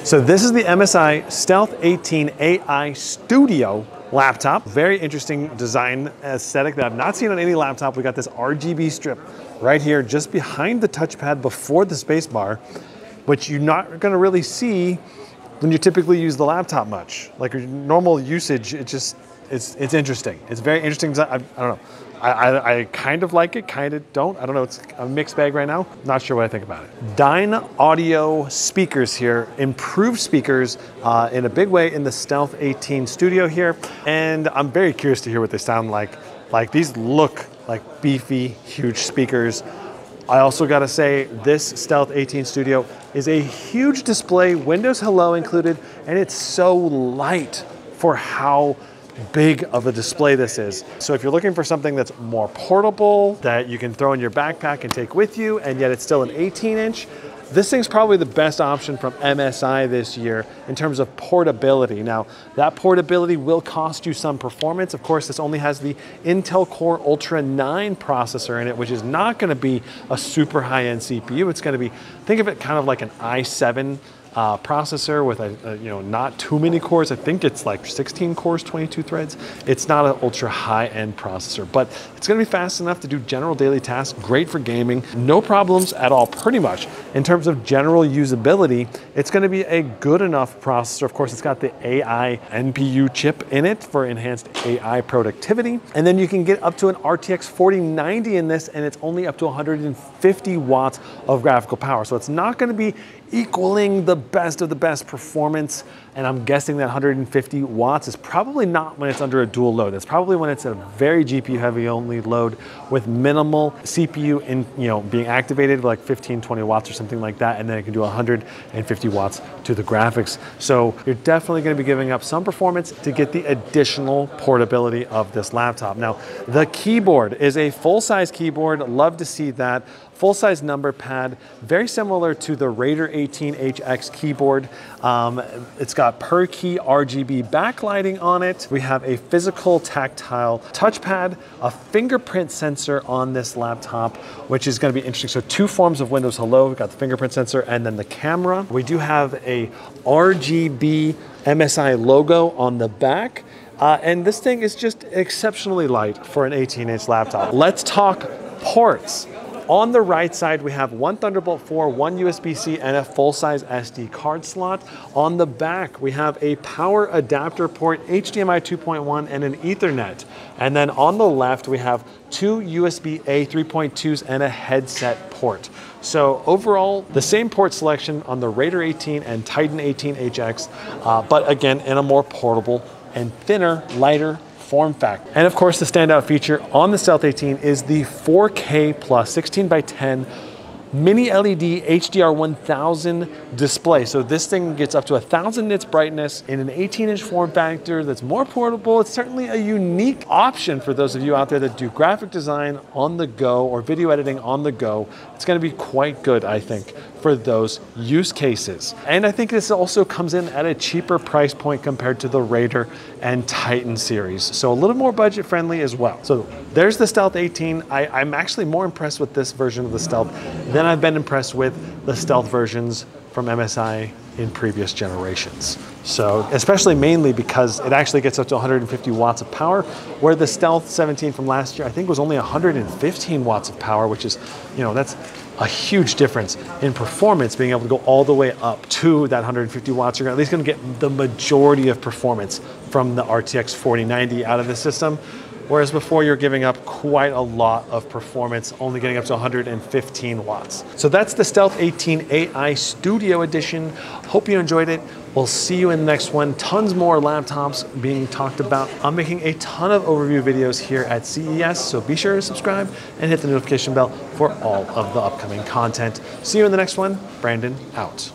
So this is the MSI Stealth 18 AI Studio laptop. Very interesting design aesthetic that I've not seen on any laptop. We got this RGB strip right here just behind the touchpad before the space bar, which you're not gonna really see when you typically use the laptop much. Like your normal usage, it's interesting. It's very interesting. I don't know. I kind of like it, kind of don't. I don't know, it's a mixed bag right now. Not sure what I think about it. Dyne Audio speakers here, improved speakers in a big way in the Stealth 18 Studio here. And I'm very curious to hear what they sound like. Like these look like beefy, huge speakers. I also gotta say, this Stealth 18 Studio is a huge display, Windows Hello included, and it's so light for how big of a display this is. So if you're looking for something that's more portable, that you can throw in your backpack and take with you, and yet it's still an 18-inch, this thing's probably the best option from MSI this year in terms of portability. Now, that portability will cost you some performance. Of course, this only has the Intel Core Ultra 9 processor in it, which is not gonna be a super high-end CPU. It's gonna be, think of it kind of like an i7 processor with not too many cores. I think it's like 16 cores, 22 threads. It's not an ultra high-end processor, but it's gonna be fast enough to do general daily tasks, great for gaming, no problems at all, pretty much. In terms of general usability, it's gonna be a good enough processor. Of course, it's got the AI NPU chip in it for enhanced AI productivity. And then you can get up to an RTX 4090 in this, and it's only up to 150 watts of graphical power. So it's not gonna be equaling the best of the best performance, and I'm guessing that 150 watts is probably not when it's under a dual load. It's probably when it's a very GPU heavy only load with minimal CPU being activated, like 15, 20 watts or something like that, and then it can do 150 watts to the graphics. So you're definitely going to be giving up some performance to get the additional portability of this laptop. Now, the keyboard is a full-size keyboard. Love to see that. Full-size number pad, very similar to the Raider 18HX keyboard. It's got per key RGB backlighting on it. We have a physical tactile touchpad, a fingerprint sensor on this laptop, which is gonna be interesting. So two forms of Windows Hello. We've got the fingerprint sensor and then the camera. We do have a RGB MSI logo on the back. And this thing is just exceptionally light for an 18-inch laptop. Let's talk ports. On the right side, we have one Thunderbolt 4, one USB-C, and a full-size SD card slot. On the back, we have a power adapter port, HDMI 2.1, and an Ethernet. And then on the left, we have two USB-A 3.2s and a headset port. So overall, the same port selection on the Raider 18 and Titan 18HX, but again, in a more portable and thinner, lighter form factor. And of course, the standout feature on the Stealth 18 is the 4K plus 16:10 Mini-LED HDR1000 display. So this thing gets up to 1000 nits brightness in an 18-inch form factor that's more portable. It's certainly a unique option for those of you out there that do graphic design on the go or video editing on the go. It's gonna be quite good, I think, for those use cases. And I think this also comes in at a cheaper price point compared to the Raider and Titan series. So a little more budget friendly as well. So there's the Stealth 18. I'm actually more impressed with this version of the Stealth than I've been impressed with the Stealth versions from MSI in previous generations. So especially mainly because it actually gets up to 150 watts of power, where the Stealth 17 from last year, I think was only 115 watts of power, which is, that's a huge difference in performance, being able to go all the way up to that 150 watts. You're at least gonna get the majority of performance from the RTX 4090 out of the system. Whereas before you're giving up quite a lot of performance, only getting up to 115 watts. So that's the Stealth 18 AI Studio Edition. Hope you enjoyed it. We'll see you in the next one. Tons more laptops being talked about. I'm making a ton of overview videos here at CES, so be sure to subscribe and hit the notification bell for all of the upcoming content. See you in the next one. Brandon out.